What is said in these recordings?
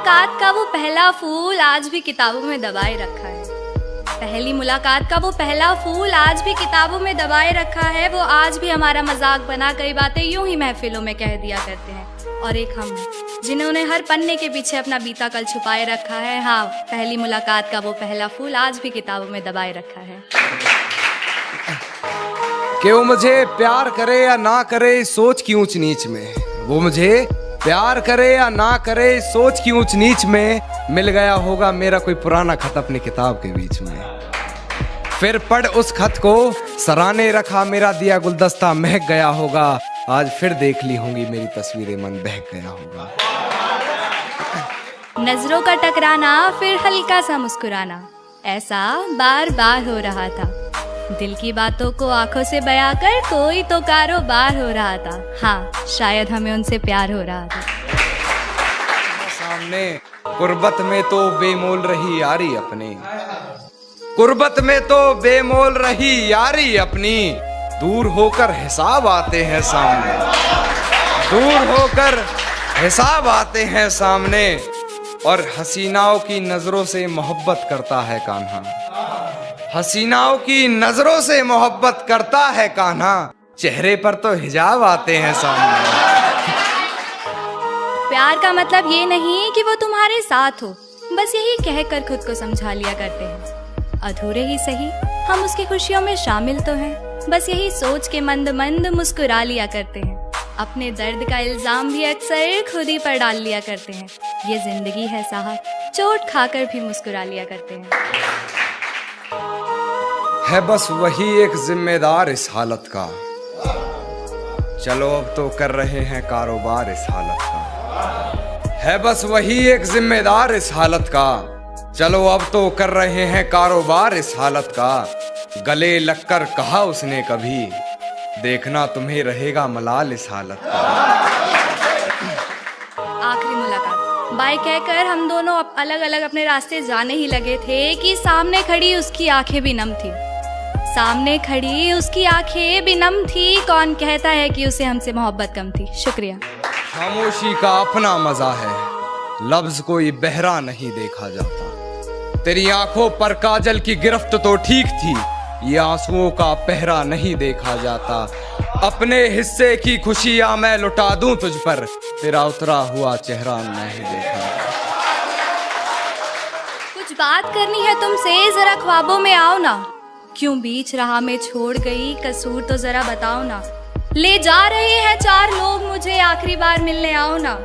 मुलाकात का वो पहला फूल आज भी किताबों में दबाए रखा है। पहली मुलाकात का वो पहला फूल आज भी किताबों में दबाए रखा है। वो आज भी हमारा मजाक बना कई बातें यूं ही महफिलों में कह दिया करते हैं। और एक हम हैं जिन्होंने हर पन्ने के पीछे अपना बीता कल छुपाए रखा है। हाँ, पहली मुलाकात का वो पहला फूल आज भी किताबों में दबाए रखा है। कि वो मुझे प्यार करे या ना करे सोच की ऊंच नीच में, वो मुझे प्यार करे या ना करे सोच की ऊंच नीच में, मिल गया होगा मेरा कोई पुराना खत अपनी किताब के बीच में। फिर पढ़ उस खत को सराहने रखा मेरा दिया गुलदस्ता महक गया होगा। आज फिर देख ली होंगी मेरी तस्वीरें मन बहक गया होगा। नजरों का टकराना फिर हल्का सा मुस्कुराना, ऐसा बार बार हो रहा था। दिल की बातों को आंखों से बयां कर कोई तो कारोबार हो रहा था। हाँ, शायद हमें उनसे प्यार हो रहा था। सामने गुर्बत में तो बेमोल रही यारी अपनी, गुर्बत में तो बेमोल रही यारी अपनी, दूर होकर हिसाब आते हैं सामने, दूर होकर हिसाब आते हैं सामने। और हसीनाओं की नजरों से मोहब्बत करता है कान्हा, हसीनाओं की नजरों से मोहब्बत करता है कान्हा, चेहरे पर तो हिजाब आते हैं सामने। प्यार का मतलब ये नहीं कि वो तुम्हारे साथ हो, बस यही कहकर खुद को समझा लिया करते हैं। अधूरे ही सही हम उसकी खुशियों में शामिल तो हैं, बस यही सोच के मंद मंद मुस्कुरा लिया करते हैं। अपने दर्द का इल्जाम भी अक्सर खुद ही पर डाल लिया करते हैं। ये जिंदगी है साहब, चोट खाकर भी मुस्कुरा लिया करते हैं। है बस वही एक जिम्मेदार इस हालत का, चलो अब तो कर रहे हैं कारोबार इस हालत का। है बस वही एक जिम्मेदार इस हालत का, चलो अब तो कर रहे हैं कारोबार इस हालत का। गले लगकर कहा उसने कभी, देखना तुम्हें रहेगा मलाल इस हालत का। आखिरी मुलाकात बाय कहकर हम दोनों अलग अलग अपने रास्ते जाने ही लगे थे कि सामने खड़ी उसकी आंखें भी नम थी, सामने खड़ी उसकी आंखें भी नम थी। कौन कहता है कि उसे हमसे मोहब्बत कम थी। शुक्रिया। खामोशी का अपना मजा है, लफ्ज कोई बहरा नहीं देखा जाता। तेरी आंखों पर काजल की गिरफ्त तो ठीक थी, ये आंसुओं का पहरा नहीं देखा जाता। अपने हिस्से की खुशियां मैं लुटा दूं तुझ पर, तेरा उतरा हुआ चेहरा नहीं देखा। कुछ बात करनी है तुमसे, जरा ख्वाबों में आओ ना। क्यों बीच राह में छोड़ गई, कसूर तो जरा बताओ ना। ले जा रहे हैं 4 लोग मुझे, आखिरी बार मिलने आओ ना।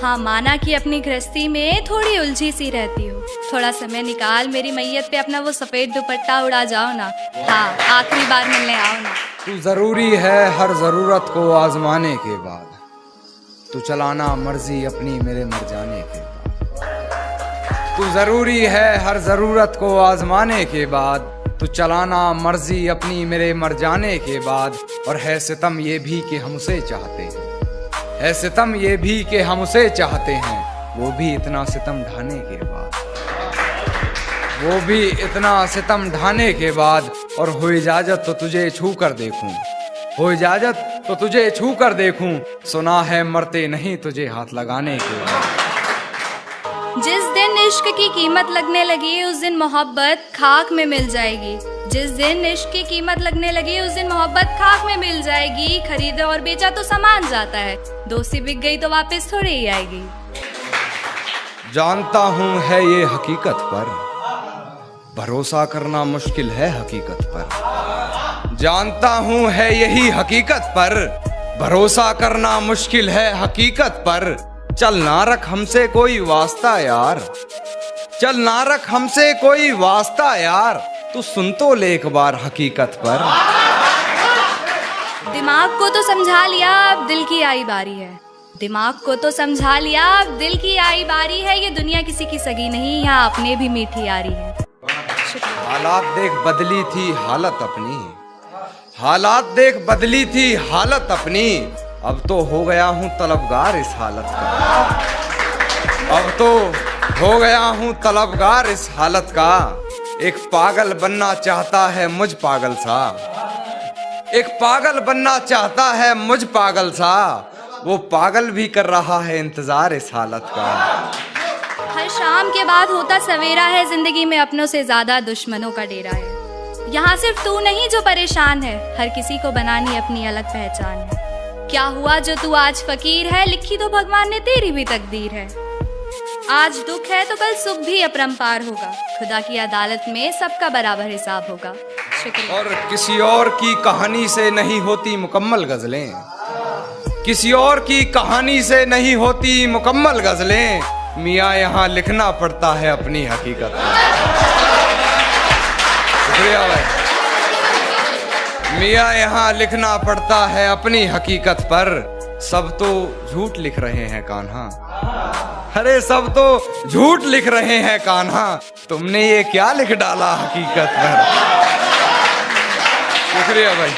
हाँ, माना कि अपनी गृहस्थी में थोड़ी उलझी सी रहती हो, थोड़ा समय निकाल मेरी मैयत पे अपना वो सफेद दुपट्टा उड़ा जाओ ना। हाँ, आखिरी बार मिलने आओ ना। तू जरूरी है हर जरूरत को आजमाने के बाद, तू चलाना मर्जी अपनी मेरे मर जाने के बाद। तू जरूरी है हर जरूरत को आजमाने के बाद, तू चलाना मर्जी अपनी मेरे मर जाने के बाद। और है सितम ये भी कि हम उसे चाहते हैं, है सितम ये भी कि हम उसे चाहते हैं, वो भी इतना सितम ढाने के बाद, वो भी इतना सितम ढाने के बाद। और हो इजाजत तो तुझे छू कर देखूं, हो इजाजत तो तुझे छू कर देखूं, सुना है मरते नहीं तुझे हाथ लगाने के बाद। जिस दिन इश्क की कीमत लगने लगी उस दिन मोहब्बत खाक में मिल जाएगी। जिस दिन इश्क की कीमत लगने लगी उस दिन मोहब्बत खाक में मिल जाएगी। खरीदा और बेचा तो सामान जाता है, दोस्ती बिक गई तो वापस थोड़ी ही आएगी। जानता हूँ है ये हकीकत पर, भरोसा करना मुश्किल है हकीकत पर। जानता हूँ है यही हकीकत पर, भरोसा करना मुश्किल है हकीकत पर। चल ना रख हमसे कोई वास्ता यार, चल ना रख हमसे कोई वास्ता यार, तू सुन तो ले एक बार हकीकत पर। दिमाग को तो समझा लिया, अब दिल की आई बारी है। दिमाग को तो समझा लिया, अब दिल की आई बारी है। ये दुनिया किसी की सगी नहीं, यहाँ अपने भी मीठी यारी है। हालात देख बदली थी हालत अपनी, हालात देख बदली थी हालत अपनी। अब तो हो गया हूँ तलबगार इस हालत का, अब तो हो गया हूँ तलबगार इस हालत का। एक पागल बनना चाहता है मुझ पागल सा, एक पागल बनना चाहता है मुझ पागल सा। वो पागल भी कर रहा है इंतजार इस हालत का। हर शाम के बाद होता सवेरा है, जिंदगी में अपनों से ज्यादा दुश्मनों का डेरा है। यहाँ सिर्फ तू नहीं जो परेशान है, हर किसी को बनानी अपनी अलग पहचान है। क्या हुआ जो तू आज फकीर है, लिखी तो भगवान ने तेरी भी तकदीर है। आज दुख है तो कल सुख भी अपरंपार होगा, खुदा की अदालत में सबका बराबर हिसाब होगा। शुक्रिया। और किसी और की कहानी से नहीं होती मुकम्मल गजलें, किसी और की कहानी से नहीं होती मुकम्मल गजलें, मियाँ यहाँ लिखना पड़ता है अपनी हकीकत। शुक्रिया भाई। मियाँ यहाँ लिखना पड़ता है अपनी हकीकत पर, सब तो झूठ लिख रहे हैं कान्हा, अरे सब तो झूठ लिख रहे हैं कान्हा, तुमने ये क्या लिख डाला हकीकत पर। शुक्रिया भाई।